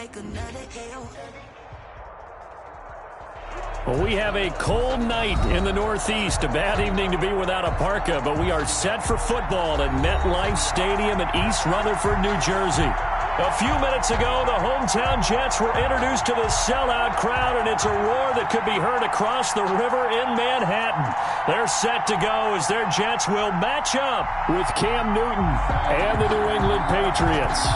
take another L. Well, we have a cold night in the Northeast. A bad evening to be without a parka, but we are set for football at MetLife Stadium in East Rutherford, New Jersey. A few minutes ago, the hometown Jets were introduced to the sellout crowd, and it's a roar that could be heard across the river in Manhattan. They're set to go as their Jets will match up with Cam Newton and the New England Patriots.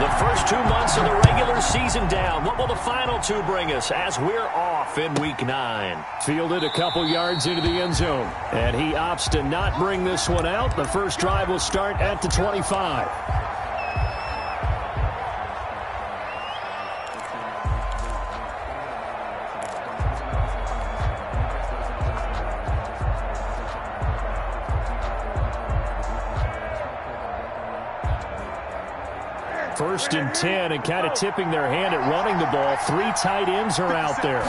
The first 2 months of the regular season down. What will the final two bring us as we're off in Week 9? Fielded a couple yards into the end zone, and he opts to not bring this one out. The first drive will start at the 25. First and 10, and kind of tipping their hand at running the ball. 3 tight ends are out there.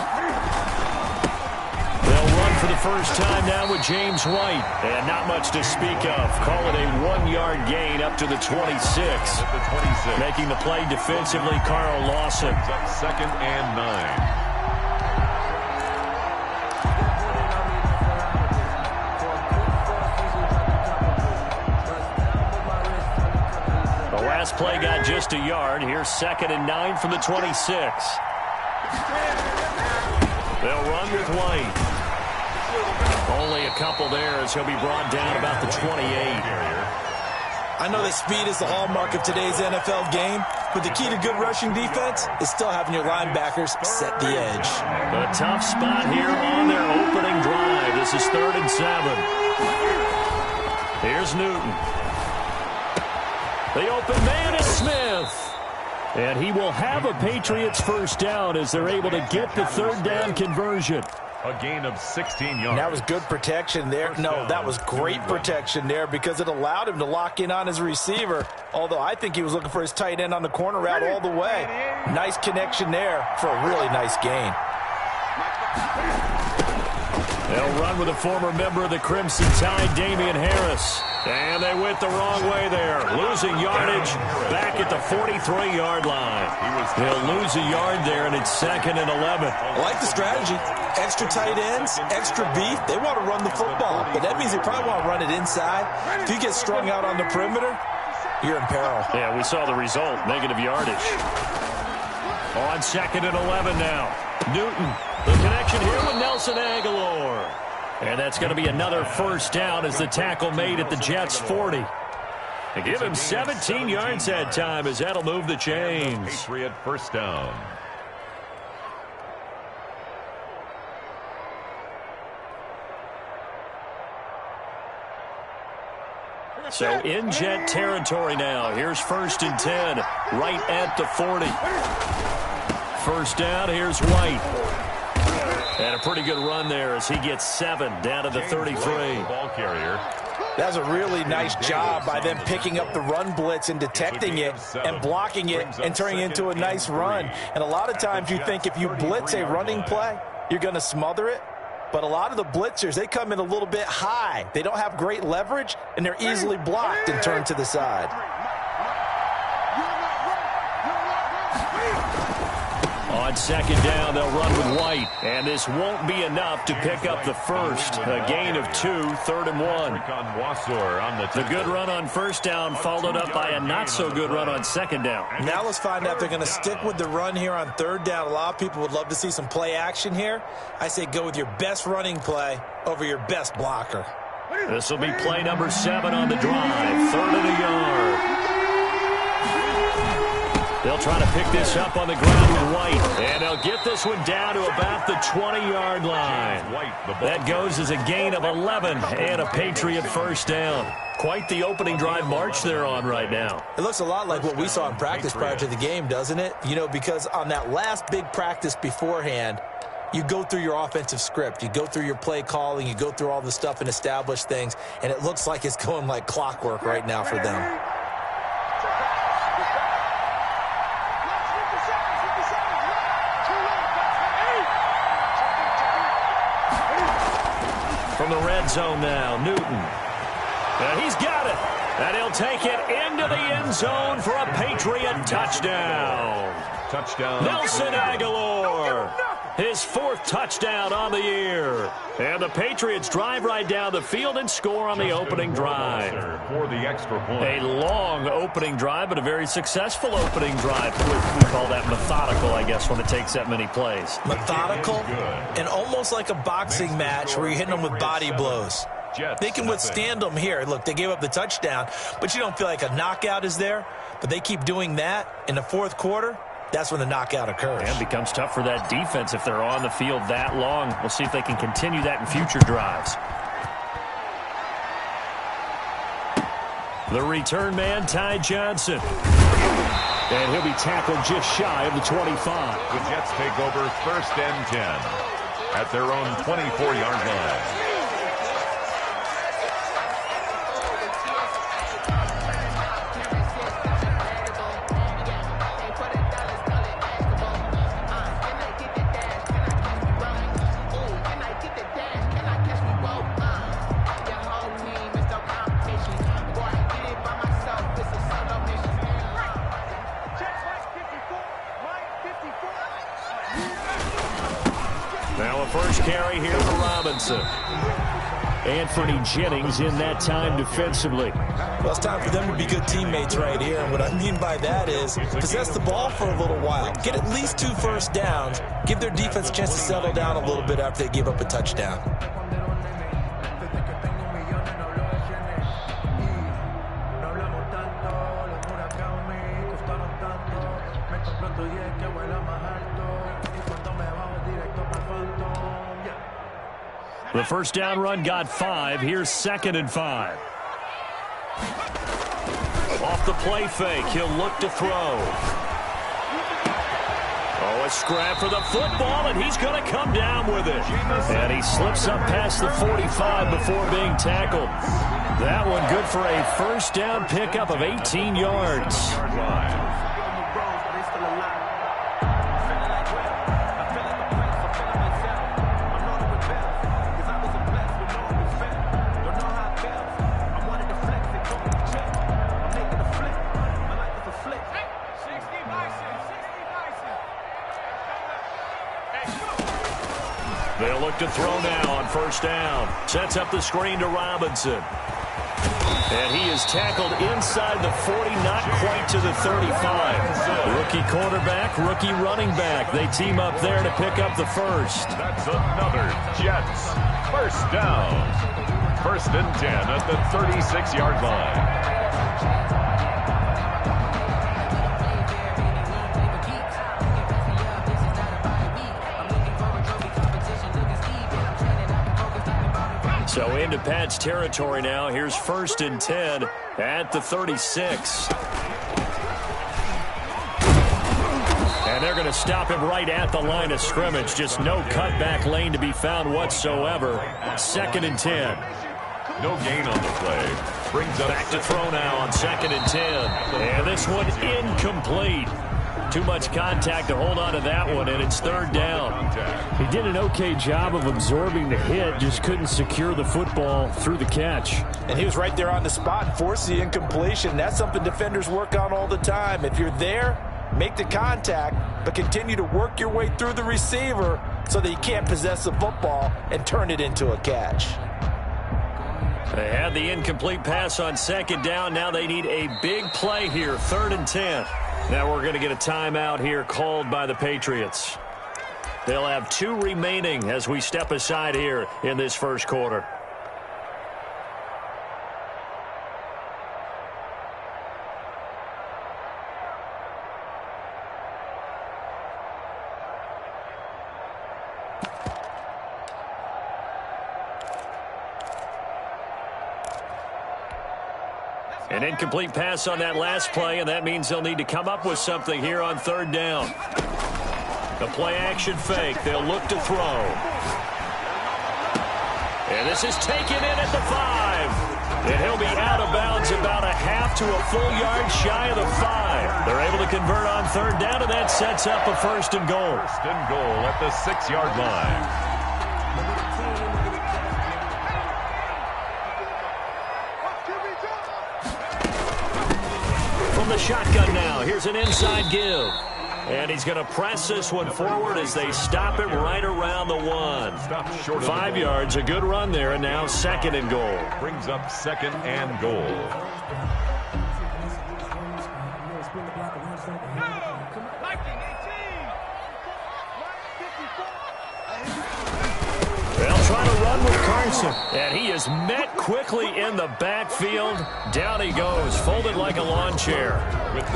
They'll run for the first time now with James White. And not much to speak of. Call it a 1-yard gain up to the 26. Making the play defensively, Carl Lawson. Second and 9. Last play got just a yard. Here's second and 9 from the 26. They'll run with White. Only a couple there as he'll be brought down about the 28. I know that speed is the hallmark of today's NFL game, but the key to good rushing defense is still having your linebackers set the edge. A tough spot here on their opening drive. This is 3rd and 7. Here's Newton. The open man is Smith. And he will have a Patriots first down as they're able to get the 3rd down conversion. A gain of 16 yards. That was good protection there. No, that was great protection there because it allowed him to lock in on his receiver. Although I think he was looking for his tight end on the corner route all the way. Nice connection there for a really nice gain. They'll run with a former member of the Crimson Tide, Damian Harris. And they went the wrong way there. Losing yardage back at the 43-yard line. He'll lose a yard there, and it's 2nd and 11. I like the strategy. Extra tight ends, extra beef. They want to run the football, but that means they probably want to run it inside. If you get strung out on the perimeter, you're in peril. Yeah, we saw the result, negative yardage. On 2nd and 11 now. Newton, the connection here with Nelson Aguilar. And that's going to be another first down as the tackle made at the Jets' 40. They give him 17 yards that time as that'll move the chains. Patriot first down. So in Jet territory now. Here's 1st and 10, right at the 40. First down, here's White. And a pretty good run there as he gets 7 down to the 33. Ball carrier. That's a really nice job by them picking up the run blitz and detecting it and blocking it and turning it into a nice run. And a lot of times you think if you blitz a running play, you're going to smother it. But a lot of the blitzers, they come in a little bit high. They don't have great leverage, and they're easily blocked and turned to the side. On 2nd down, they'll run with White. And this won't be enough to pick up the first. A gain of 2, 3rd and 1. The good run on first down followed up by a not-so-good run on 2nd down. Now let's find out if they're going to stick with the run here on 3rd down. A lot of people would love to see some play action here. I say go with your best running play over your best blocker. This will be play number 7 on the drive. 3rd and a yard. They'll try to pick this up on the ground with White. And they'll get this one down to about the 20-yard line. That goes as a gain of 11 and a Patriot first down. Quite the opening drive march they're on right now. It looks a lot like what we saw in practice prior to the game, doesn't it? You know, because on that last big practice beforehand, you go through your offensive script. You go through your play calling. You go through all the stuff and establish things. And it looks like it's going like clockwork right now for them. From the red zone now, Newton. And he's got it. And he'll take it into the end zone for a Patriot touchdown. Touchdown. Nelson Aguilar, his 4th touchdown on the year. And the Patriots drive right down the field and score on the opening drive. For the extra point. A long opening drive, but a very successful opening drive. We call that methodical, I guess, when it takes that many plays. Methodical and almost like a boxing match where you're hitting them with body blows. They can withstand them here. Look, they gave up the touchdown, but you don't feel like a knockout is there. But they keep doing that in the 4th quarter. That's when the knockout occurs. And it becomes tough for that defense if they're on the field that long. We'll see if they can continue that in future drives. The return man, Ty Johnson. And he'll be tackled just shy of the 25. The Jets take over 1st and 10 at their own 24-yard line. Now a first carry here for Robinson. Anthony Jennings in that time defensively. Well, it's time for them to be good teammates right here. And what I mean by that is possess the ball for a little while. Get at least 2 first downs. Give their defense a chance to settle down a little bit after they give up a touchdown. The first down run got 5. Here's 2nd and 5. Off the play fake, he'll look to throw. Oh, a scrap for the football, and he's going to come down with it. And he slips up past the 45 before being tackled. That one good for a first down pickup of 18 yards. They'll look to throw now on first down. Sets up the screen to Robinson. And he is tackled inside the 40, not quite to the 35. Rookie quarterback, rookie running back. They team up there to pick up the first. That's another Jets first down. 1st and 10 at the 36-yard line. So into Pat's territory now. Here's 1st and 10 at the 36. And they're going to stop him right at the line of scrimmage. Just no cutback lane to be found whatsoever. 2nd and 10. No gain on the play. Brings up back to throw now on 2nd and 10. And this one incomplete. Too much contact to hold on to that one, and it's 3rd down. He did an okay job of absorbing the hit, just couldn't secure the football through the catch. And he was right there on the spot and forced the incompletion. That's something defenders work on all the time. If you're there, make the contact, but continue to work your way through the receiver so that you can't possess the football and turn it into a catch. They had the incomplete pass on 2nd down. Now they need a big play here, 3rd and 10. Now we're going to get a timeout here called by the Patriots. They'll have 2 remaining as we step aside here in this first quarter. An incomplete pass on that last play, and that means they'll need to come up with something here on 3rd down. The play-action fake. They'll look to throw. And this is taken in at the 5. And he'll be out of bounds about a half to a full yard shy of the 5. They're able to convert on 3rd down, and that sets up a 1st and goal. 1st and goal at the 6-yard line. The shotgun now. Here's an inside give. And he's going to press this one forward as they stop it right around the 1. 5 yards, a good run there, and now 2nd and goal. Brings up 2nd and goal. They'll try to run with Carson, and he is met quickly in the backfield. Down he goes, folded like a lawn chair.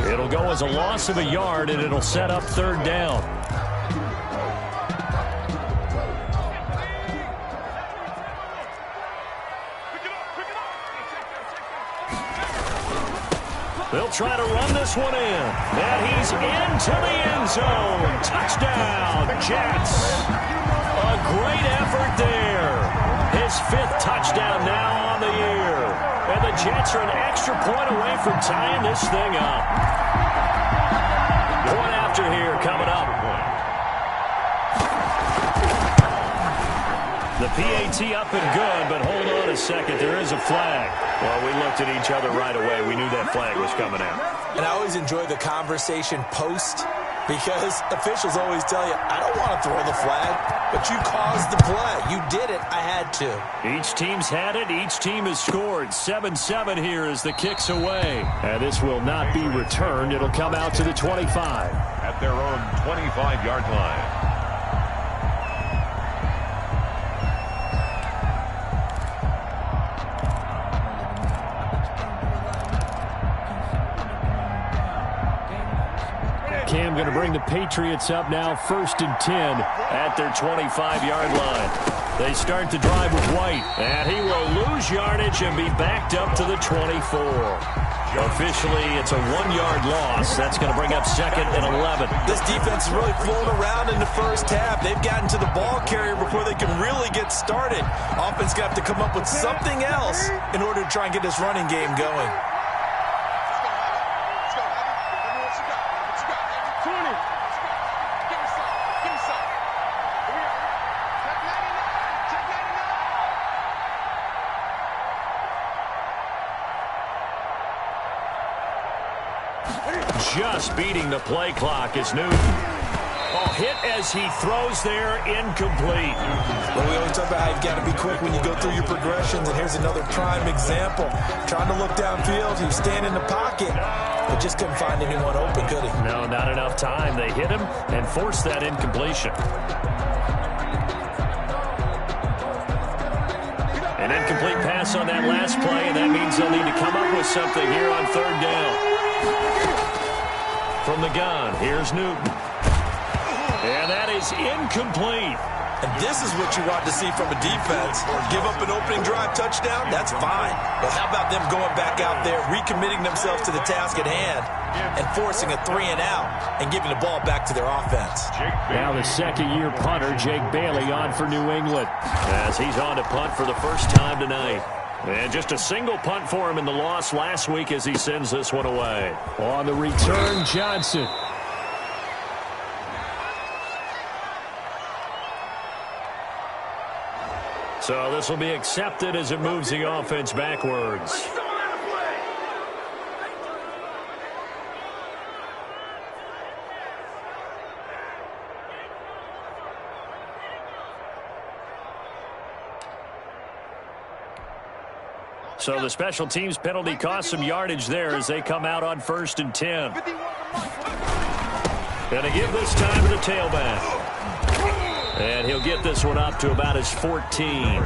It'll go as a loss of a yard, and it'll set up 3rd down. They'll try to run this one in, and he's into the end zone. Touchdown, Jets. A great effort there. His 5th touchdown now on the year. And the Jets are an extra point away from tying this thing up. Point after here coming up. The PAT up and good, but hold on a second. There is a flag. Well, we looked at each other right away. We knew that flag was coming out. And I always enjoy the conversation post, because officials always tell you, I don't want to throw the flag, but you caused the play. You did it. I had to. Each team's had it. Each team has scored. 7-7 here as the kick's away. And this will not be returned. It'll come out to the 25. At their own 25-yard line. Cam going to bring the Patriots up now, 1st and 10 at their 25-yard line. They start the drive with White, and he will lose yardage and be backed up to the 24. Officially, it's a 1-yard loss. That's going to bring up 2nd and 11. This defense is really flown around in the first half. They've gotten to the ball carrier before they can really get started. Offense got to come up with something else in order to try and get this running game going. Just beating the play clock is Newton. Oh, hit as he throws there, incomplete. Well, we always talk about how you've got to be quick when you go through your progressions, and here's another prime example. Trying to look downfield, he was standing in the pocket, but just couldn't find anyone open, could he? No, not enough time. They hit him and forced that incompletion. An incomplete pass on that last play, and that means they'll need to come up with something here on 3rd down. From the gun, here's Newton. And that is incomplete. And this is what you want to see from a defense. Give up an opening drive touchdown, that's fine. But how about them going back out there, recommitting themselves to the task at hand, and forcing a 3-and-out and giving the ball back to their offense. Now the 2nd-year punter, Jake Bailey, on for New England, as he's on to punt for the first time tonight. And just a single punt for him in the loss last week as he sends this one away. On the return, Johnson. So this will be accepted as it moves the offense backwards. So the special teams penalty cost some yardage there as they come out on 1st and 10. Going to give this time to the tailback. And he'll get this one up to about his 14.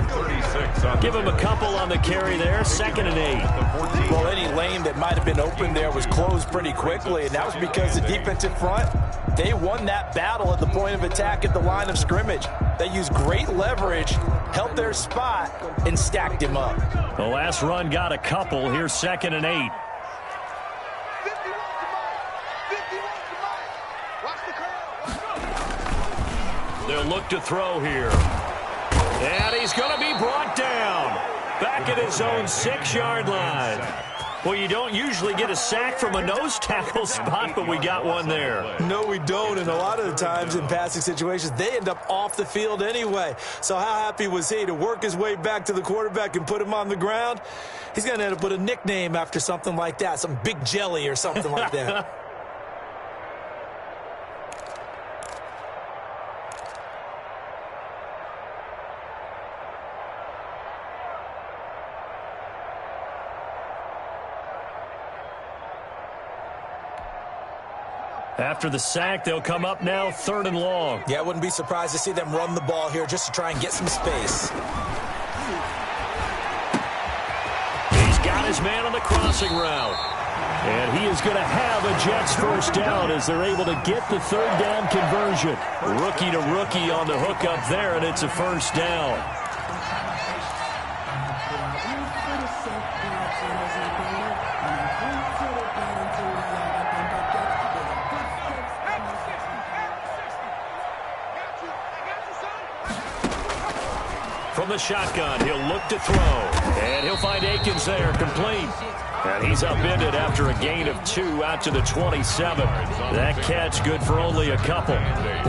Give him a couple on the carry there. 2nd and 8. Well, any lane that might have been open there was closed pretty quickly, and that was because the defensive front, they won that battle at the point of attack at the line of scrimmage. They used great leverage, held their spot, and stacked him up. The last run got a couple. Here's 2nd and 8. They'll look to throw here. And he's going to be brought down. Back at his own 6-yard line. Well, you don't usually get a sack from a nose tackle spot, but we got one there. No, we don't, and a lot of the times in passing situations, they end up off the field anyway. So how happy was he to work his way back to the quarterback and put him on the ground? He's going to end up with a nickname after something like that, some Big Jelly or something like that. After the sack, they'll come up now 3rd and long. Yeah, I wouldn't be surprised to see them run the ball here just to try and get some space. He's got his man on the crossing route. And he is going to have a Jets first down as they're able to get the 3rd down conversion. Rookie to rookie on the hook up there, and it's a first down. From the shotgun, he'll look to throw. And he'll find Akins there, complete. And he's upended after a gain of 2 out to the 27. That catch good for only a couple.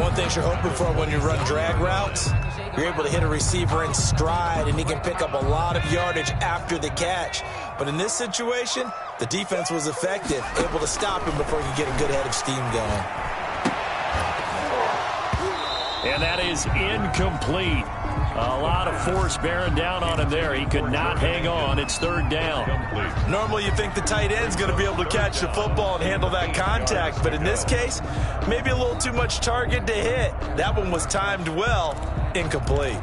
One thing you're hoping for when you run drag routes, you're able to hit a receiver in stride, and he can pick up a lot of yardage after the catch. But in this situation, the defense was effective, able to stop him before he could get a good head of steam going. And that is incomplete. A lot of force bearing down on him there. He could not hang on. It's 3rd down. Normally you think the tight end's going to be able to catch the football and handle that contact, but in this case, maybe a little too much target to hit. That one was timed well. Incomplete.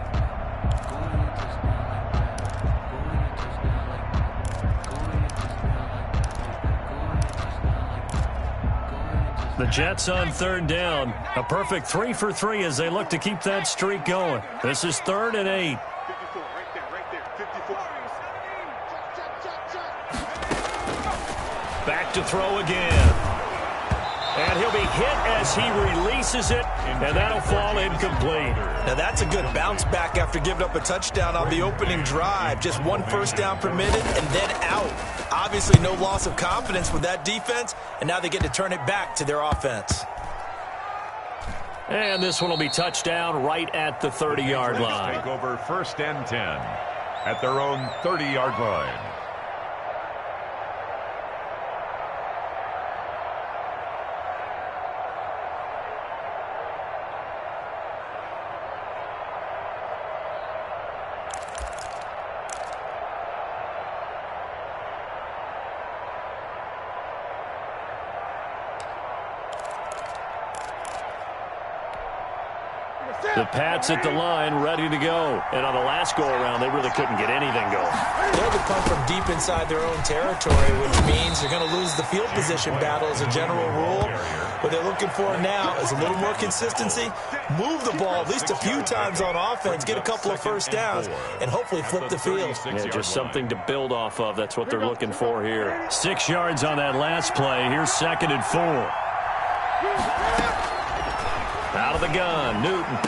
The Jets on 3rd down. A perfect 3 for 3 as they look to keep that streak going. This is 3rd and 8. Back to throw again. And he'll be hit as he releases it, and that'll fall incomplete. Now that's a good bounce back after giving up a touchdown on the opening drive. Just 1 first down permitted and then out. Obviously no loss of confidence with that defense, and now they get to turn it back to their offense. And this one will be touchdown right at the 30-yard line. Take over 1st and 10 at their own 30-yard line. The Pats at the line, ready to go. And on the last go-around, they really couldn't get anything going. They're to come from deep inside their own territory, which means they're going to lose the field position battle as a general rule. What they're looking for now is a little more consistency, move the ball at least a few times on offense, get a couple of first downs, and hopefully flip the field. Yeah, just something to build off of. That's what they're looking for here. 6 yards on that last play. Here's 2nd and 4. Out of the gun, Newton.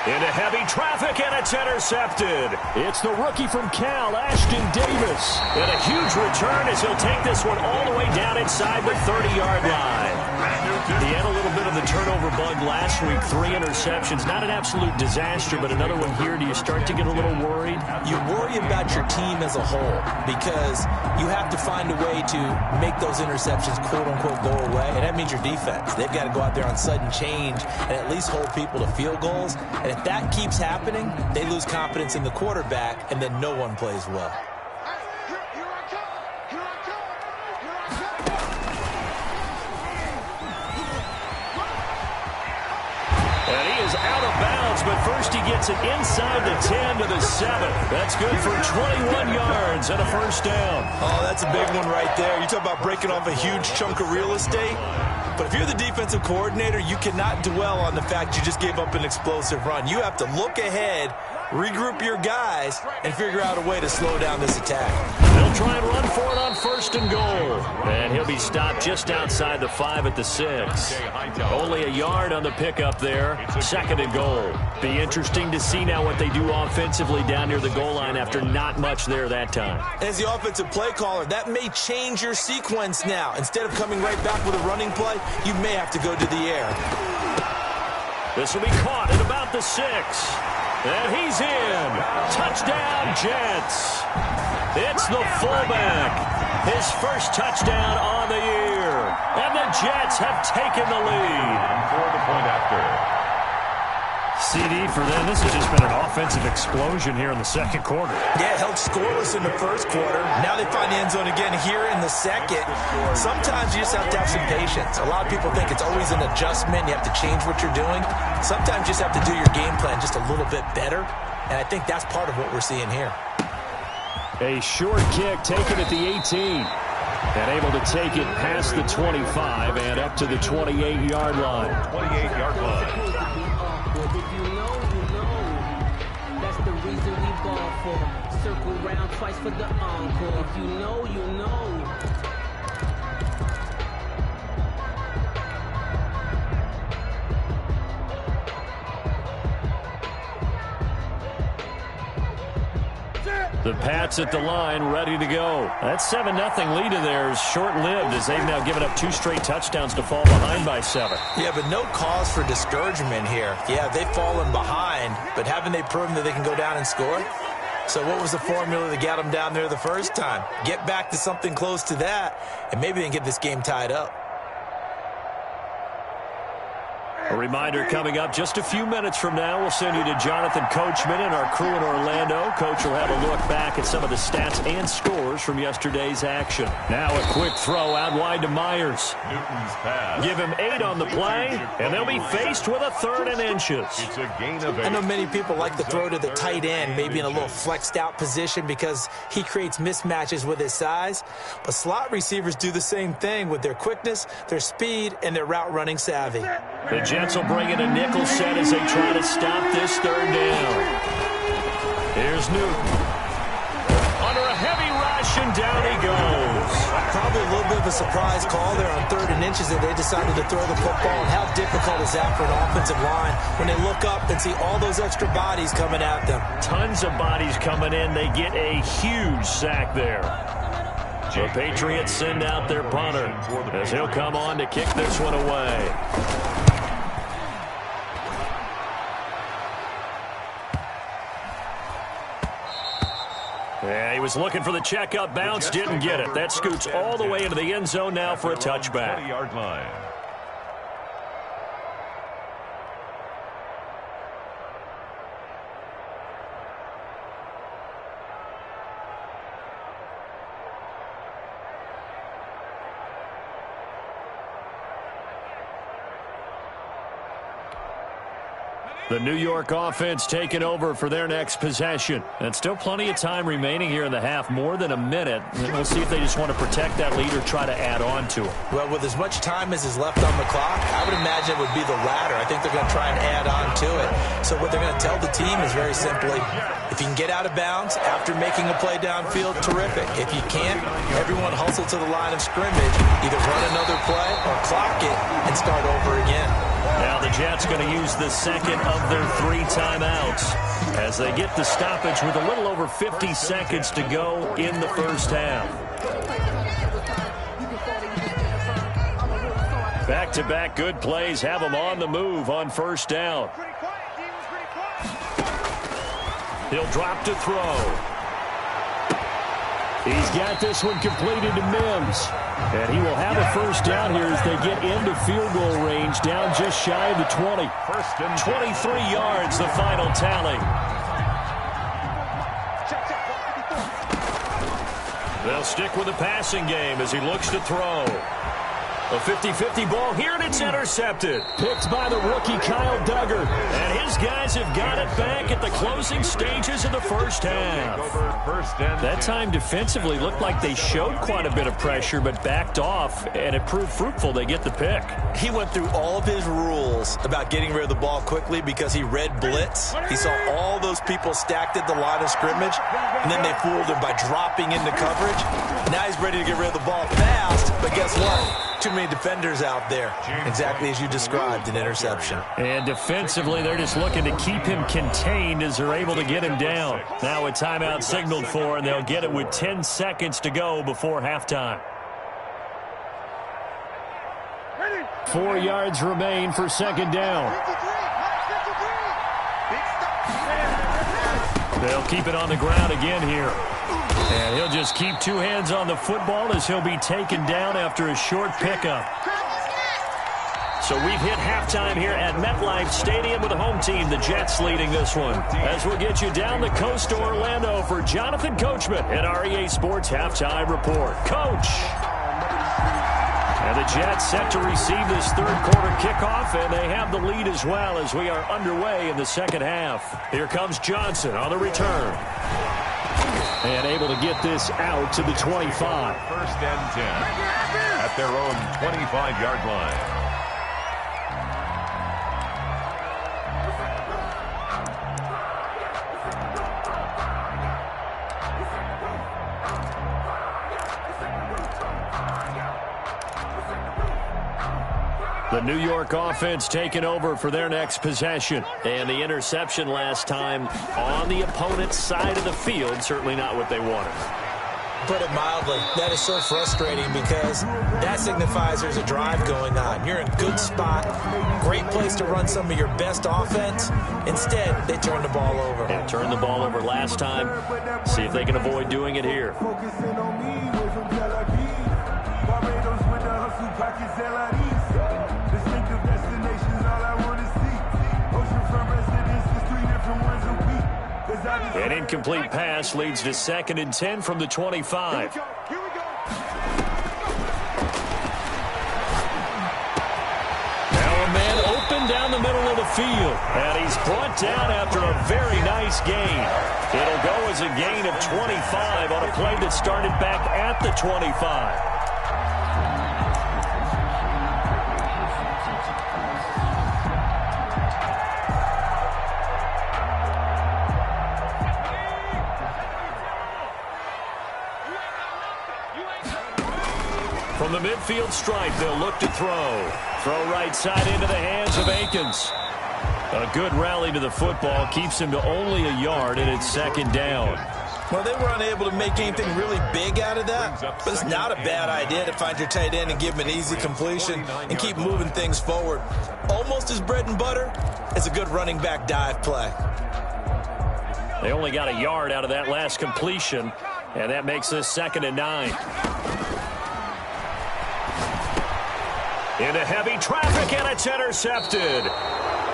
Into heavy traffic, and it's intercepted. It's the rookie from Cal, Ashton Davis. And a huge return as he'll take this one all the way down inside the 30-yard line. He had a little bit of the turnover bug last week, 3 interceptions. Not an absolute disaster, but another one here. Do you start to get a little worried? You worry about your team as a whole because you have to find a way to make those interceptions, quote-unquote, go away, and that means your defense. They've got to go out there on sudden change and at least hold people to field goals. And if that keeps happening, they lose confidence in the quarterback, and then no one plays well. And he is out of bounds, but first he gets it inside the 10 to the 7. That's good for 21 yards and a first down. Oh, that's a big one right there. You talk about breaking off a huge chunk of real estate. But if you're the defensive coordinator, you cannot dwell on the fact you just gave up an explosive run. You have to look ahead, regroup your guys, and figure out a way to slow down this attack. They'll try and run for it on 1st and goal. And he'll be stopped just outside the 5 at the 6. Only a yard on the pickup there. 2nd and goal. Be interesting to see now what they do offensively down near the goal line after not much there that time. As the offensive play caller, that may change your sequence now. Instead of coming right back with a running play, you may have to go to the air. This will be caught at about the 6. And he's in. Touchdown, Jets. It's the fullback. His first touchdown on the year. And the Jets have taken the lead. For the point after. CD for them. This has just been an offensive explosion here in the second quarter. Yeah, held scoreless in the first quarter. Now they find the end zone again here in the second. Sometimes you just have to have some patience. A lot of people think it's always an adjustment. You have to change what you're doing. Sometimes you just have to do your game plan just a little bit better. And I think that's part of what we're seeing here. A short kick taken at the 18. And able to take it past the 25 and up to the 28-yard line. 28-yard line. If you know, you know. That's the reason we ball for. Circle round twice for the encore. If you know, you know. The Pats at the line, ready to go. That 7-0 lead of theirs short-lived as they've now given up 2 straight touchdowns to fall behind by 7. Yeah, but no cause for discouragement here. Yeah, they've fallen behind, but haven't they proven that they can go down and score? So what was the formula that got them down there the first time? Get back to something close to that, and maybe they can get this game tied up. A reminder coming up just a few minutes from now. We'll send you to Jonathan Coachman and our crew in Orlando. Coach will have a look back at some of the stats and scores from yesterday's action. Now a quick throw out wide to Myers. Newton's pass. Give him 8 on the play, and they'll be faced with a 3rd and inches. It's a gain of 8. I know many people like to throw to the tight end, maybe in a little flexed out position because he creates mismatches with his size. But slot receivers do the same thing with their quickness, their speed, and their route running savvy. The Jets will bring in a nickel set as they try to stop this 3rd down. Here's Newton. Under a heavy rush, and down he goes. Probably a little bit of a surprise call there on 3rd and inches that they decided to throw the football. And how difficult is that for an offensive line when they look up and see all those extra bodies coming at them? Tons of bodies coming in. They get a huge sack there. The Patriots send out their punter as he'll come on to kick this one away. Yeah, he was looking for the checkup bounce, didn't get it. That scoots all the way into the end zone now for a touchback. 20-yard line. The New York offense taking over for their next possession. And still plenty of time remaining here in the half, more than a minute. And we'll see if they just want to protect that lead or try to add on to it. Well, with as much time as is left on the clock, I would imagine it would be the latter. I think they're going to try and add on to it. So what they're going to tell the team is very simply, if you can get out of bounds after making a play downfield, terrific. If you can't, everyone hustle to the line of scrimmage, either run another play or clock it and start over again. Now the Jets going to use the second of their 3 timeouts as they get the stoppage with a little over 50 seconds to go in the first half. Back-to-back good plays have them on the move on first down. He'll drop to throw. He's got this one completed to Mims. And he will have a first down here as they get into field goal range, down just shy of the 20. 23 yards, the final tally. They'll stick with the passing game as he looks to throw. A 50-50 ball here, and it's intercepted. Picked by the rookie Kyle Duggar. And his guys have got it back at the closing stages of the first half. That time defensively looked like they showed quite a bit of pressure, but backed off, and it proved fruitful. They get the pick. He went through all of his rules about getting rid of the ball quickly because he read blitz. He saw all those people stacked at the line of scrimmage, and then they fooled him by dropping into coverage. Now he's ready to get rid of the ball fast, but guess what? Too many defenders out there. Exactly as you described, an interception. And defensively, they're just looking to keep him contained as they're able to get him down. Now a timeout signaled for, and they'll get it with 10 seconds to go before halftime. 4 yards remain for second down. They'll keep it on the ground again here. And he'll just keep 2 hands on the football as he'll be taken down after a short pickup. So we've hit halftime here at MetLife Stadium with the home team, the Jets, leading this one. As we'll get you down the coast to Orlando for Jonathan Coachman at REA Sports Halftime Report. Coach! And the Jets set to receive this third quarter kickoff, and they have the lead as well as we are underway in the second half. Here comes Johnson on the return. And able to get this out to the 25. First and 10 at their own 25-yard line. The New York offense taking over for their next possession. And the interception last time on the opponent's side of the field, certainly not what they wanted. Put it mildly, that is so frustrating because that signifies there's a drive going on. You're in a good spot, great place to run some of your best offense. Instead, they turn the ball over. Yeah, turned the ball over last time. See if they can avoid doing it here. An incomplete pass leads to 2nd and 10 from the 25. Here we go. Now a man open down the middle of the field. And he's brought down after a very nice gain. It'll go as a gain of 25 on a play that started back at the 25. From the midfield stripe, they'll look to throw. Throw right side into the hands of Akins. A good rally to the football keeps him to only a yard, and it's 2nd down. Well, they were unable to make anything really big out of that, but it's not a bad idea to find your tight end and give him an easy completion and keep moving things forward. Almost as bread and butter as a good running back dive play. They only got a yard out of that last completion, and that makes this 2nd and 9. Into heavy traffic, and it's intercepted.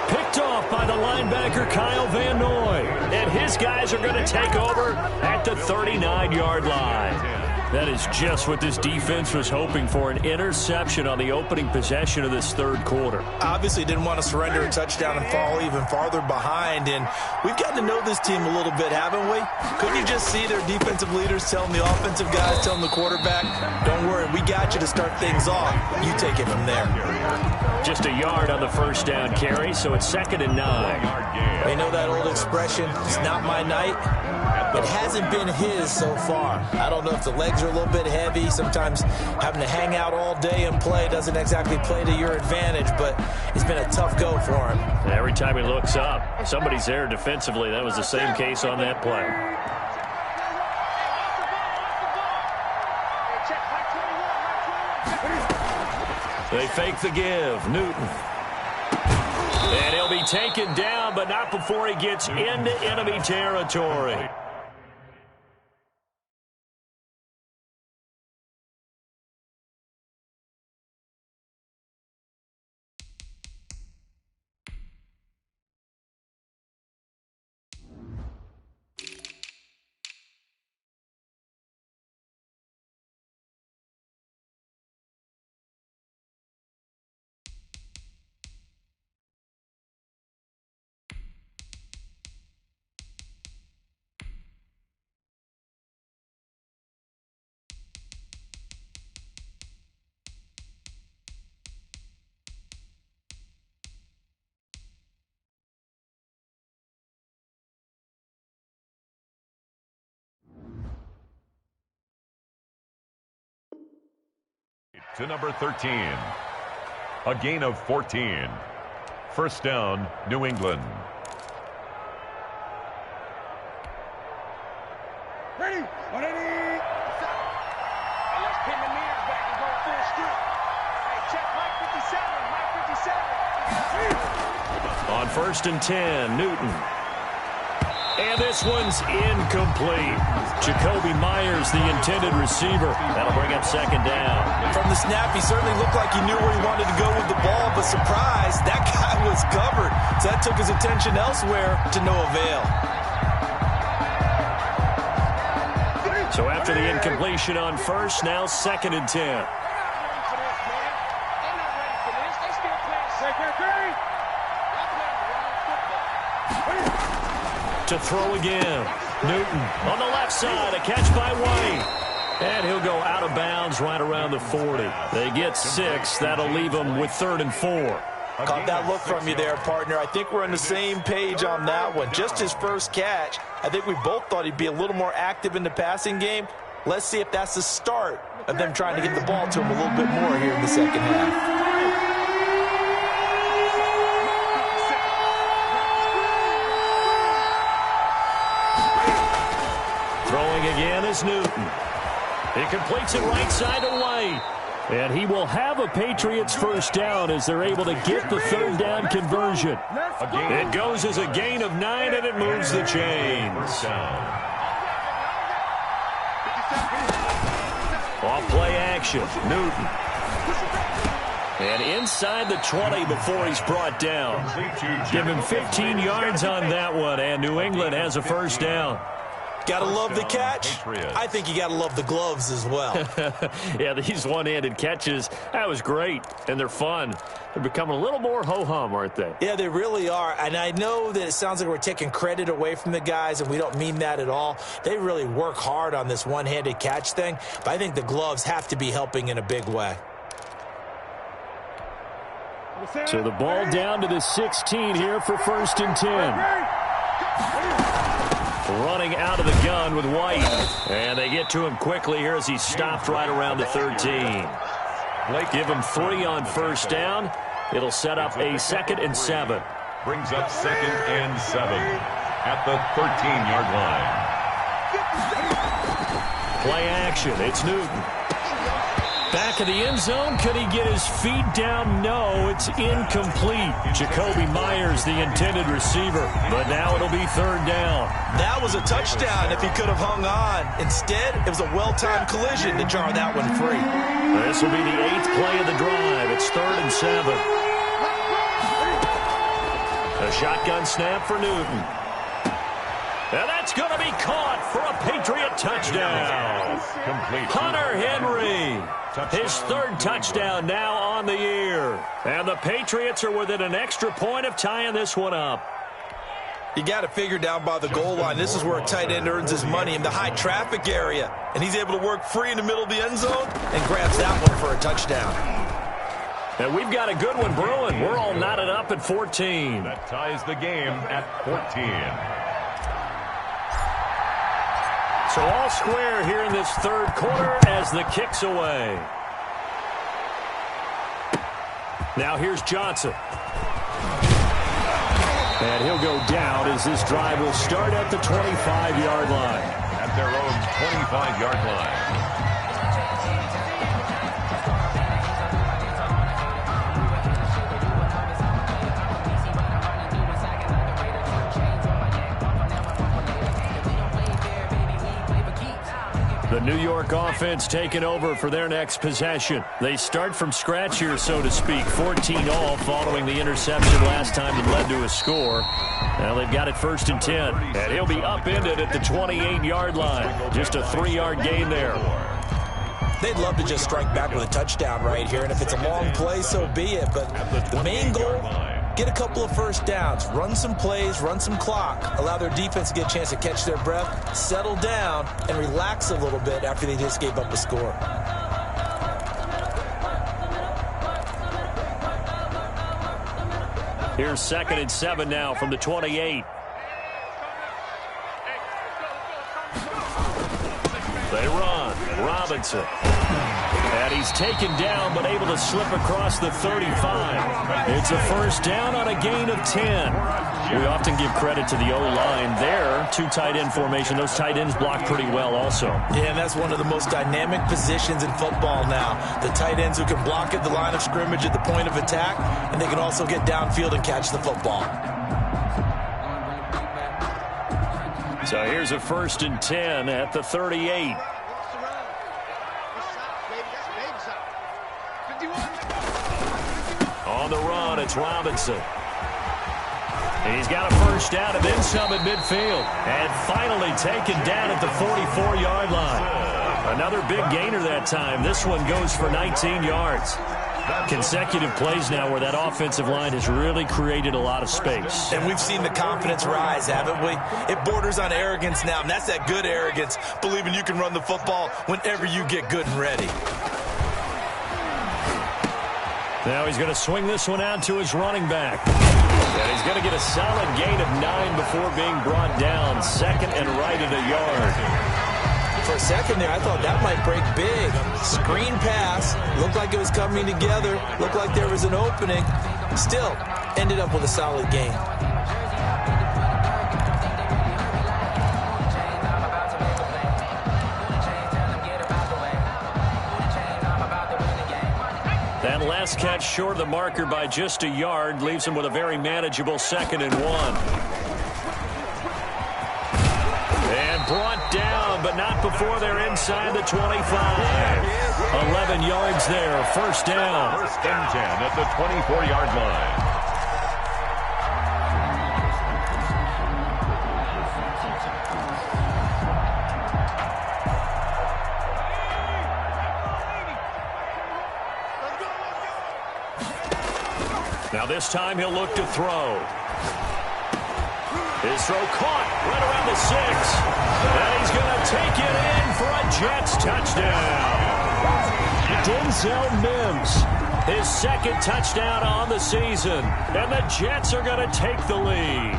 Picked off by the linebacker, Kyle Van Noy. And his guys are going to take over at the 39-yard line. That is just what this defense was hoping for, an interception on the opening possession of this third quarter. Obviously didn't want to surrender a touchdown and fall even farther behind, and we've gotten to know this team a little bit, haven't we? Couldn't you just see their defensive leaders telling the offensive guys, telling the quarterback, don't worry, we got you to start things off. You take it from there. Just a yard on the first down carry, so it's 2nd and 9. They know that old expression, it's not my night. It hasn't been his so far. I don't know if the legs are a little bit heavy. Sometimes having to hang out all day and play doesn't exactly play to your advantage, but it's been a tough go for him. Every time he looks up, somebody's there defensively. That was the same case on that play. They fake the give. Newton. And he'll be taken down, but not before he gets into enemy territory. To number 13. A gain of 14. First down, New England. Ready? Ready? Let's pin the mirrors back and go full script. Hey, check Mike 57. Mike 57. On 1st and 10, Newton. And this one's incomplete. Jacoby Myers, the intended receiver. That'll bring up second down. From the snap, he certainly looked like he knew where he wanted to go with the ball, but surprise, that guy was covered. So that took his attention elsewhere to no avail. So after the incompletion on first, now 2nd and 10. To throw again. Newton on the left side. A catch by White. And he'll go out of bounds right around the 40. They get 6. That'll leave them with 3rd and 4. Caught that look from you there, partner. I think we're on the same page on that one. Just his first catch. I think we both thought he'd be a little more active in the passing game. Let's see if that's the start of them trying to get the ball to him a little bit more here in the second half. Throwing again is Newton. He completes it right side to White. And he will have a Patriots first down as they're able to get the 3rd down conversion. It goes as a gain of 9, and it moves the chains. Off play action, Newton. And inside the 20 before he's brought down. Give him 15 yards on that one, and New England has a first down. Gotta love the catch. I think you gotta love the gloves as well. Yeah, these one-handed catches, that was great, and they're fun. They're becoming a little more ho-hum, aren't they? Yeah, they really are, and I know that it sounds like we're taking credit away from the guys, and we don't mean that at all. They really work hard on this one-handed catch thing, but I think the gloves have to be helping in a big way. So the ball down to the 16 here for 1st and 10. Running out of the gun with White. And they get to him quickly here as he's stopped right around the 13. Give him 3 on first down. It'll set up a 2nd and 7. Brings up 2nd and 7 at the 13-yard line. Play action. It's Newton. Back of the end zone. Could he get his feet down? No, it's incomplete. Jacoby Myers, the intended receiver. But now it'll be 3rd down. That was a touchdown if he could have hung on. Instead, it was a well-timed collision to jar that one free. This will be the 8th play of the drive. It's 3rd and 7. A shotgun snap for Newton. And that's going to be caught for a Patriot touchdown. Hunter Henry. His 3rd touchdown now on the year. And the Patriots are within an extra point of tying this one up. You got to figure down by the goal line. This is where a tight end earns his money in the high traffic area. And he's able to work free in the middle of the end zone and grabs that one for a touchdown. And we've got a good one brewing. We're all knotted up at 14. That ties the game at 14. So all square here in this 3rd quarter as the kick's away. Now here's Johnson. And he'll go down as this drive will start at the 25-yard line. At their own 25-yard line. The New York offense taking over for their next possession. They start from scratch here, so to speak. 14 all following the interception last time that led to a score. Now they've got it 1st and 10. And he'll be upended at the 28-yard line. Just a 3-yard gain there. They'd love to just strike back with a touchdown right here. And if it's a long play, so be it. But the main goal, get a couple of first downs, run some plays, run some clock, allow their defense to get a chance to catch their breath, settle down, and relax a little bit after they just gave up a score. Here's 2nd and 7 now from the 28. They run. Robinson. And he's taken down, but able to slip across the 35. It's a first down on a gain of 10. We often give credit to the O-line there. 2 tight end formation. Those tight ends block pretty well also. Yeah, and that's one of the most dynamic positions in football now. The tight ends who can block at the line of scrimmage at the point of attack, and they can also get downfield and catch the football. So here's a 1st and 10 at the 38. On the run, it's Robinson. He's got a 1st down and then some at midfield. And finally taken down at the 44-yard line. Another big gainer that time. This one goes for 19 yards. Consecutive plays now where that offensive line has really created a lot of space. And we've seen the confidence rise, haven't we? It borders on arrogance now, and that's that good arrogance, believing you can run the football whenever you get good and ready. Now he's going to swing this one out to his running back. And he's going to get a solid gain of 9 before being brought down. 2nd and right at a yard. For a second there, I thought that might break big. Screen pass. Looked like it was coming together. Looked like there was an opening. Still, ended up with a solid gain. That last catch short of the marker by just a yard leaves him with a very manageable 2nd and 1. Brought down, but not before they're inside the 25. 11 yards there, 1st down. 1st and 10 at the 24-yard line. Now this time he'll look to throw. His throw caught right around the 6. And he's going to take it in for a Jets touchdown. Denzel Mims, his 2nd touchdown on the season. And the Jets are going to take the lead.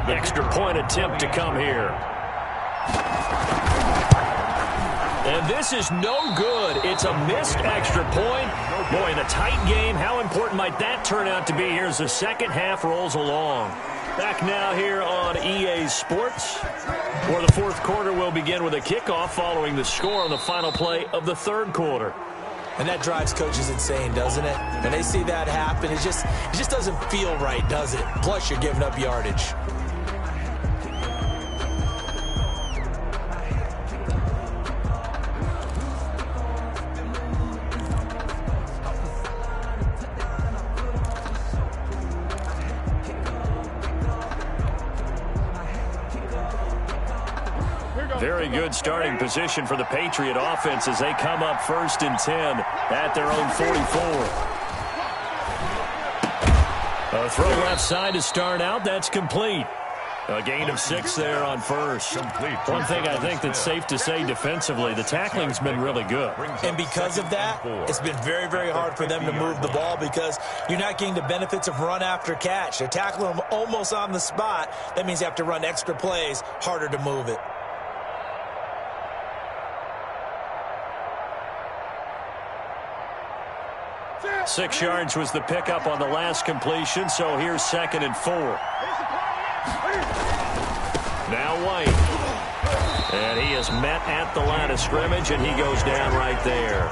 Extra point attempt to come here. And this is no good. It's a missed extra point. Boy, in a tight game, how important might that turn out to be here as the 2nd half rolls along. Back now here on EA Sports, where the 4th quarter will begin with a kickoff following the score on the final play of the 3rd quarter. And that drives coaches insane, doesn't it? When they see that happen, it just doesn't feel right, does it? Plus, you're giving up yardage. Very good starting position for the Patriot offense as they come up 1st and 10 at their own 44. A throw left side to start out. That's complete. A gain of 6 there on 1st. One thing I think that's safe to say defensively, the tackling's been really good. And because of that, it's been very, very hard for them to move the ball because you're not getting the benefits of run after catch. They're tackling them almost on the spot. That means you have to run extra plays, harder to move it. Six yards was the pickup on the last completion, so here's 2nd and 4. Now White. And he is met at the line of scrimmage, and he goes down right there.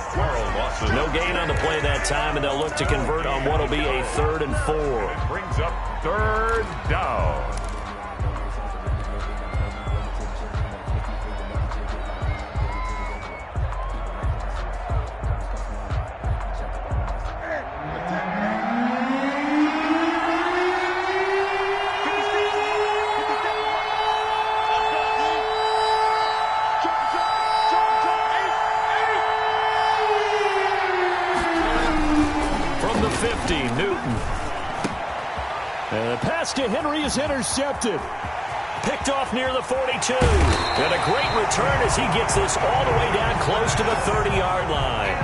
No gain on the play that time, and they'll look to convert on what will be a 3rd and 4. Brings up 3rd down. To Henry is intercepted. Picked off near the 42. And a great return as he gets this all the way down close to the 30-yard line.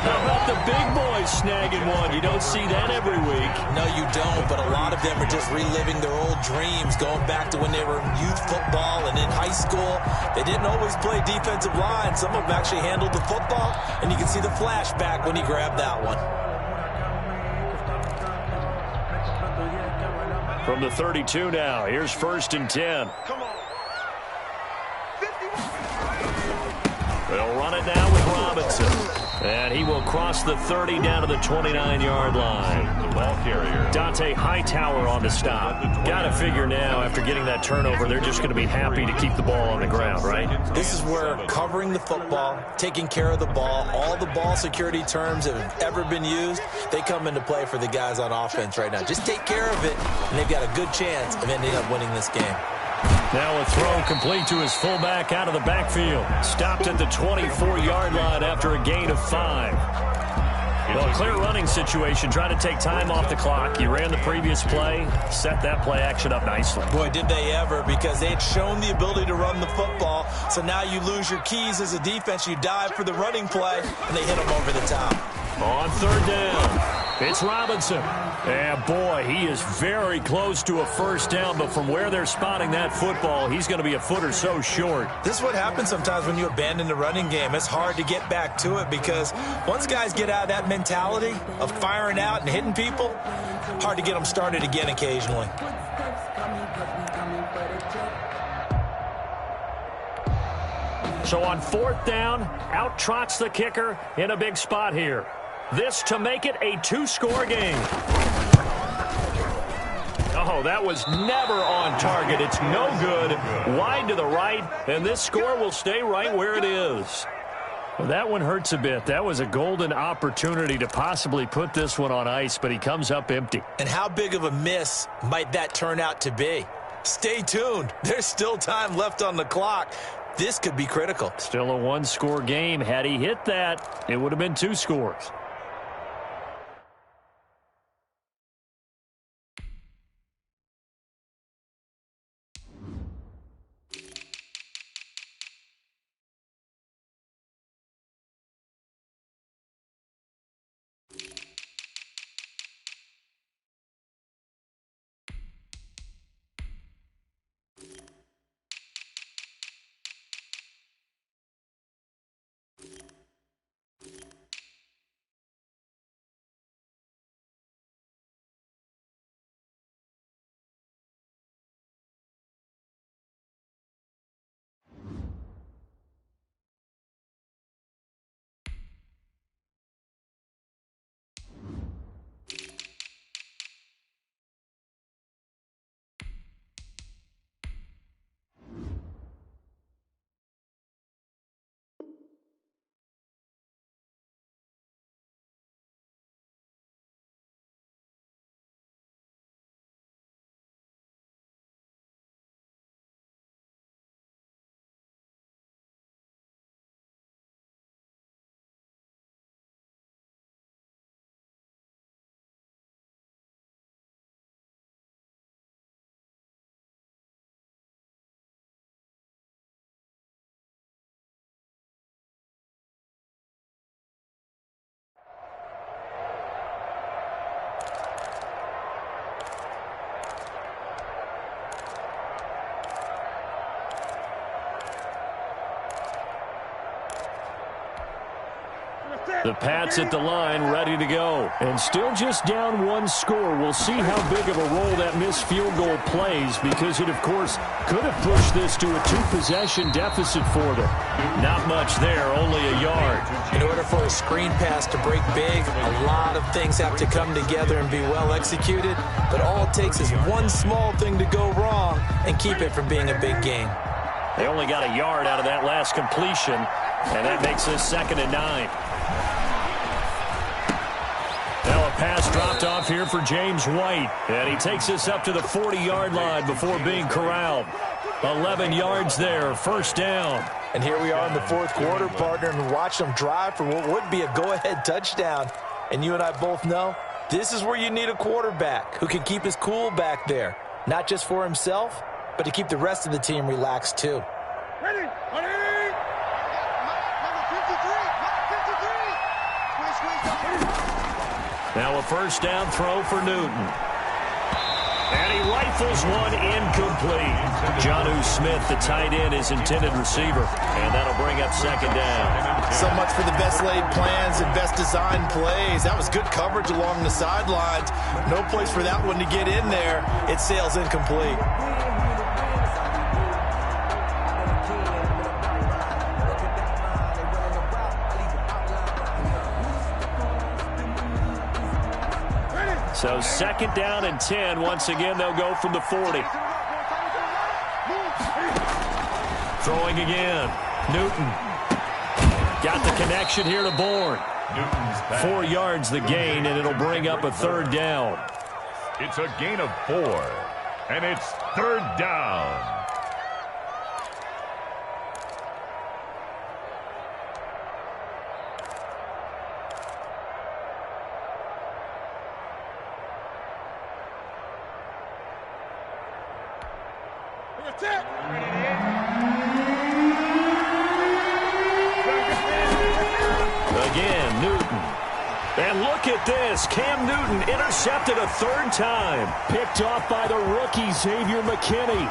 How about the big boys snagging one? You don't see that every week. No, you don't, but a lot of them are just reliving their old dreams, going back to when they were in youth football and in high school. They didn't always play defensive line. Some of them actually handled the football, and you can see the flashback when he grabbed that one. From the 32 now, here's 1st and 10. They'll run it now with Robinson. And he will cross the 30 down to the 29-yard line. The ball carrier. Dante Hightower on the stop. Got to figure now, after getting that turnover, they're just going to be happy to keep the ball on the ground, right? This is where covering the football, taking care of the ball, all the ball security terms that have ever been used, they come into play for the guys on offense right now. Just take care of it, and they've got a good chance of ending up winning this game. Now a throw complete to his fullback out of the backfield. Stopped at the 24-yard line after a gain of 5. Well, clear running situation. Trying to take time off the clock. You ran the previous play, set that play action up nicely. Boy, did they ever, because they had shown the ability to run the football. So now you lose your keys as a defense. You dive for the running play, and they hit them over the top. On third down, it's Robinson. And boy, he is very close to a first down, but from where they're spotting that football, he's going to be a foot or so short. This is what happens sometimes when you abandon the running game. It's hard to get back to it because once guys get out of that mentality of firing out and hitting people, hard to get them started again occasionally. So on fourth down, out trots the kicker in a big spot here. This to make it a 2-score game. Oh, that was never on target. It's no good. Wide to the right, and this score will stay right where it is. Well, that one hurts a bit. That was a golden opportunity to possibly put this one on ice, but he comes up empty. And how big of a miss might that turn out to be? Stay tuned. There's still time left on the clock. This could be critical. Still a 1-score game. Had he hit that, it would have been 2 scores. The Pats at the line, ready to go. And still just down 1 score. We'll see how big of a role that missed field goal plays, because it, of course, could have pushed this to a 2-possession deficit for them. Not much there, only a yard. In order for a screen pass to break big, a lot of things have to come together and be well executed. But all it takes is one small thing to go wrong and keep it from being a big game. They only got a yard out of that last completion, and that makes this 2nd and 9. Now a pass dropped off here for James White, and he takes this up to the 40-yard line before being corralled. 11 yards there, first down. And here we are in the 4th quarter, partner, and watch them drive for what would be a go-ahead touchdown. And you and I both know this is where you need a quarterback who can keep his cool back there, not just for himself, but to keep the rest of the team relaxed too. Ready? Now a first down throw for Newton. And he rifles one incomplete. Jonnu Smith, the tight end, his intended receiver. And that'll bring up 2nd down. So much for the best laid plans and best designed plays. That was good coverage along the sidelines. No place for that one to get in there. It sails incomplete. So 2nd down and 10. Once again, they'll go from the 40. Throwing again. Newton. Got the connection here to Bourne. 4 yards the gain, and it'll bring up a 3rd down. It's a gain of 4, and it's 3rd down. Again, Newton. And look at this. Cam Newton intercepted a 3rd time. Picked off by the rookie, Xavier McKinney.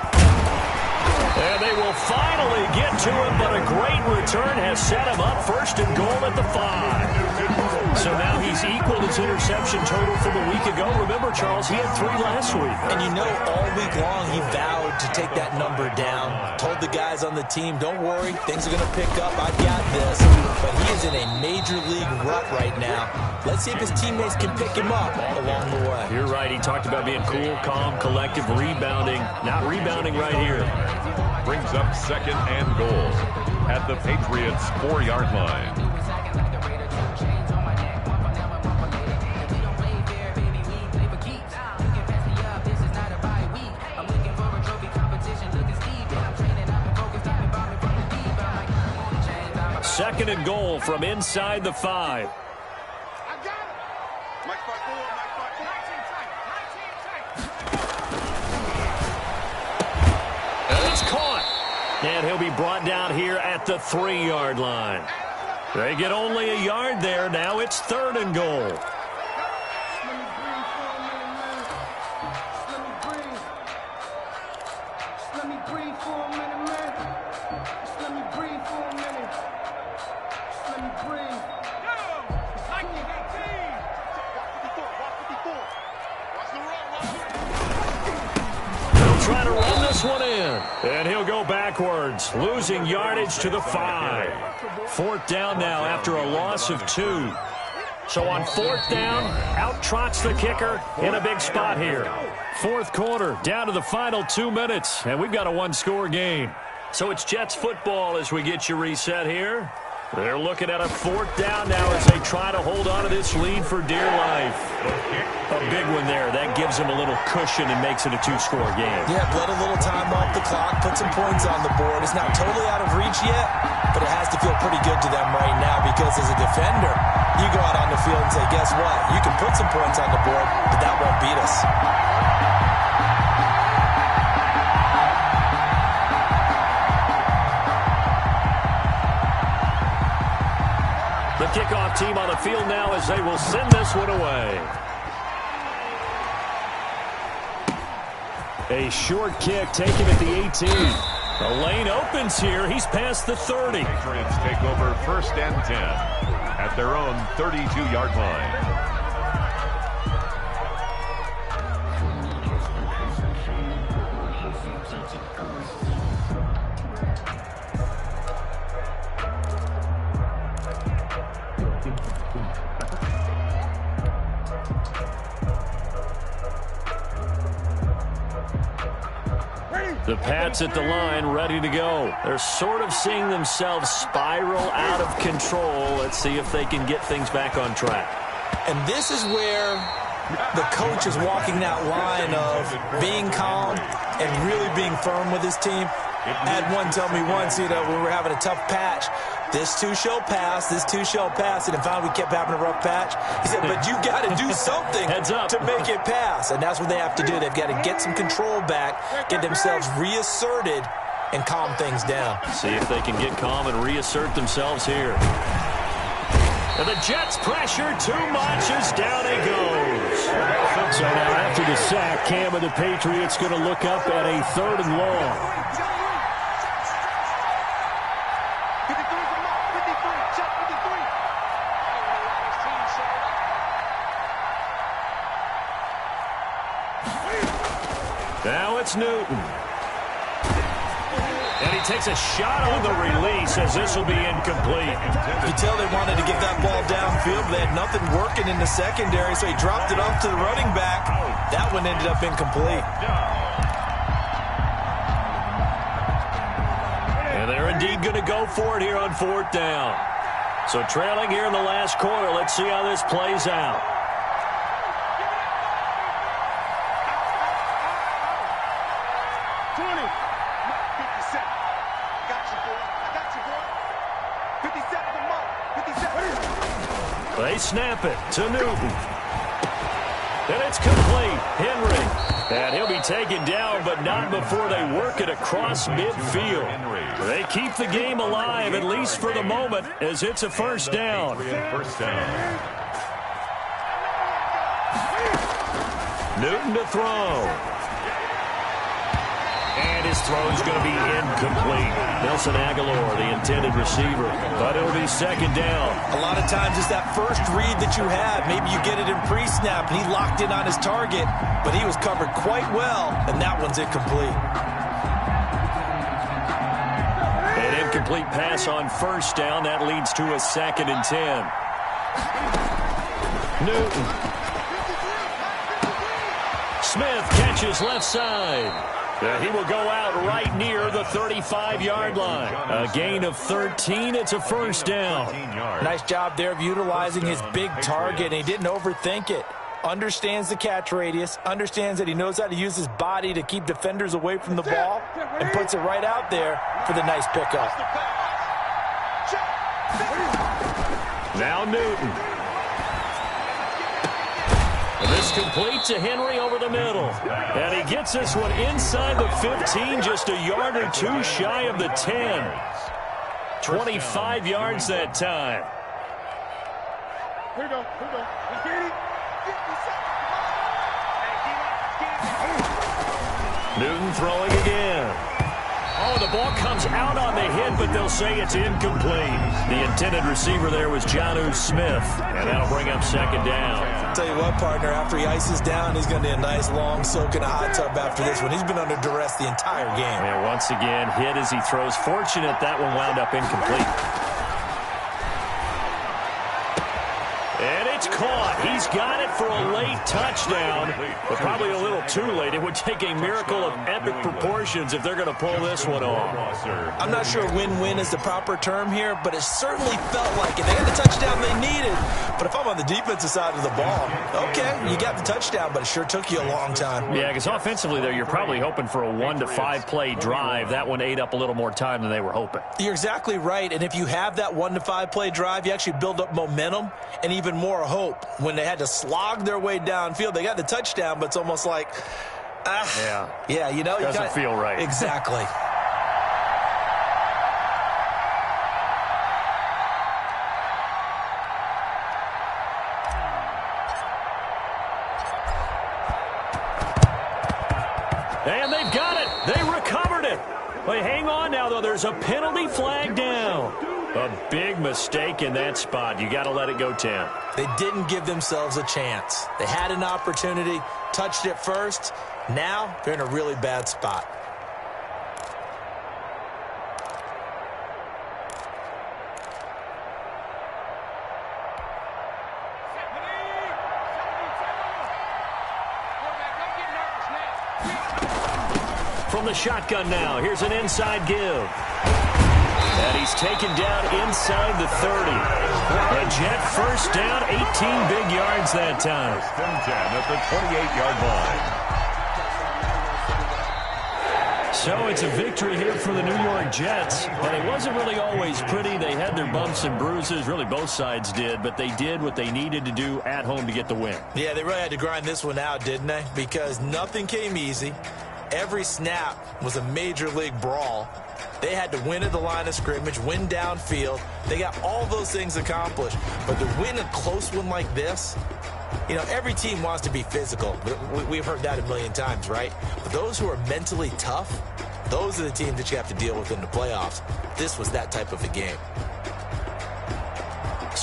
And they will finally get to him, but a great return has set him up 1st and goal at the 5. So now he's equaled his interception total from a week ago. Remember, Charles, he had 3 last week. And you know, all week long he vowed to take that number down. Told the guys on the team, don't worry, things are going to pick up. I've got this. But he is in a major league rut right now. Let's see if his teammates can pick him up along the way. You're right. He talked about being cool, calm, collective, rebounding. Not rebounding right here. Brings up 2nd and goal at the Patriots' 4-yard line. Second and goal from inside the 5. And it's caught. And he'll be brought down here at the 3-yard line. They get only a yard there. Now it's 3rd and goal. Trying to run this one in. And he'll go backwards, losing yardage to the 5. 4th down now after a loss of 2. So on 4th down, out trots the kicker in a big spot here. 4th quarter, down to the final 2 minutes, and we've got a 1-score game. So it's Jets football as we get you reset here. They're looking at a 4th down now as they try to hold on to this lead for dear life. A big one there. That gives them a little cushion and makes it a 2-score game. Yeah, let a little time off the clock, put some points on the board. It's not totally out of reach yet, but it has to feel pretty good to them right now because as a defender, you go out on the field and say, guess what? You can put some points on the board, but that won't beat us. The kickoff team on the field now as they will send this one away. A short kick taken at the 18. The lane opens here. He's past the 30. Patriots take over 1st and 10 at their own 32-yard line. The Pats at the line, ready to go. They're sort of seeing themselves spiral out of control. Let's see if they can get things back on track. And this is where the coach is walking that line of being calm and really being firm with his team. I had one tell me once, when we were having a tough patch, this too shall pass, this too shall pass. And finally we kept having a rough patch. He said, but you got to do something to make it pass. And that's what they have to do. They've got to get some control back, get themselves reasserted, and calm things down. See if they can get calm and reassert themselves here. And the Jets pressure too much as down he goes. So now after the sack, Cam and the Patriots going to look up at a 3rd and long. Now it's Newton. And he takes a shot on the release as this will be incomplete. You can tell they wanted to get that ball downfield, but they had nothing working in the secondary, so he dropped it off to the running back. That one ended up incomplete. And they're indeed going to go for it here on 4th down. So trailing here in the last quarter, let's see how this plays out. They snap it to Newton. And it's complete. Henry. And he'll be taken down, but not before they work it across midfield. They keep the game alive, at least for the moment, as it's a first down. Newton to throw. And his throw is going to be incomplete. Nelson Aguilar, the intended receiver. But it'll be second down. A lot of times it's that first read that you have. Maybe you get it in pre-snap, and he locked in on his target, but he was covered quite well, and that one's incomplete. An incomplete pass on first down. That leads to a 2nd and 10. Newton. Smith catches left side. He will go out right near the 35-yard line. A gain of 13. It's a first down. Nice job there of utilizing his big target. He didn't overthink it. Understands the catch radius. Understands that he knows how to use his body to keep defenders away from the ball. And puts it right out there for the nice pickup. Now Newton. This complete to Henry over the middle. And he gets this one inside the 15, just a yard or two shy of the 10. 25 yards that time. Here we go. Newton throwing again. Oh, the ball comes out on the hit, but they'll say it's incomplete. The intended receiver there was Jonnu Smith, and that'll bring up second down. I'll tell you what, partner, after he ices down, he's going to need a nice long soak in a hot tub after this one. He's been under duress the entire game. And once again, hit as he throws. Fortunate that one wound up incomplete. And it's caught. He's got it for a late touchdown, but probably a little too late. It would take a miracle of epic proportions if they're going to pull this one off. I'm not sure win-win is the proper term here, but it certainly felt like it. They had the touchdown they needed, but if I'm on the defensive side of the ball, okay, you got the touchdown, but it sure took you a long time. Yeah, because offensively there, you're probably hoping for a 1 to 5 play drive. That one ate up a little more time than they were hoping. You're exactly right, and if you have that 1 to 5 play drive, you actually build up momentum and even more hope. When they had to slog their way downfield, they got the touchdown, but it's almost like, yeah, you know, doesn't feel right. Exactly. And they've got it. They recovered it. But hang on now, though. There's a penalty flag down. A big mistake in that spot. You got to let it go, Tim. They didn't give themselves a chance. They had an opportunity, touched it first. Now they're in a really bad spot. From the shotgun now, here's an inside give. And he's taken down inside the 30. A Jet first down, 18 big yards that time. First and 10 at the 28-yard line. So it's a victory here for the New York Jets. And it wasn't really always pretty. They had their bumps and bruises. Really, both sides did. But they did what they needed to do at home to get the win. Yeah, they really had to grind this one out, didn't they? Because nothing came easy. Every snap was a major league brawl. They had to win at the line of scrimmage, win downfield. They got all those things accomplished. But to win a close one like this, you know, every team wants to be physical. We've heard that a million times, right? But those who are mentally tough, those are the teams that you have to deal with in the playoffs. This was that type of a game.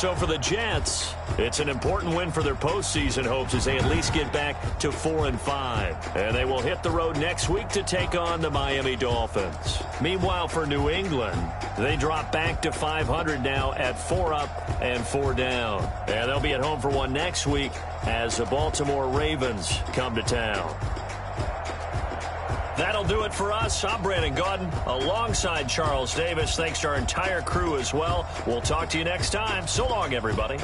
So for the Jets, it's an important win for their postseason hopes as they at least get back to 4-5. And they will hit the road next week to take on the Miami Dolphins. Meanwhile, for New England, they drop back to 500 now at 4 up and 4 down. And they'll be at home for one next week as the Baltimore Ravens come to town. That'll do it for us. I'm Brandon Gaudin alongside Charles Davis. Thanks to our entire crew as well. We'll talk to you next time. So long, everybody.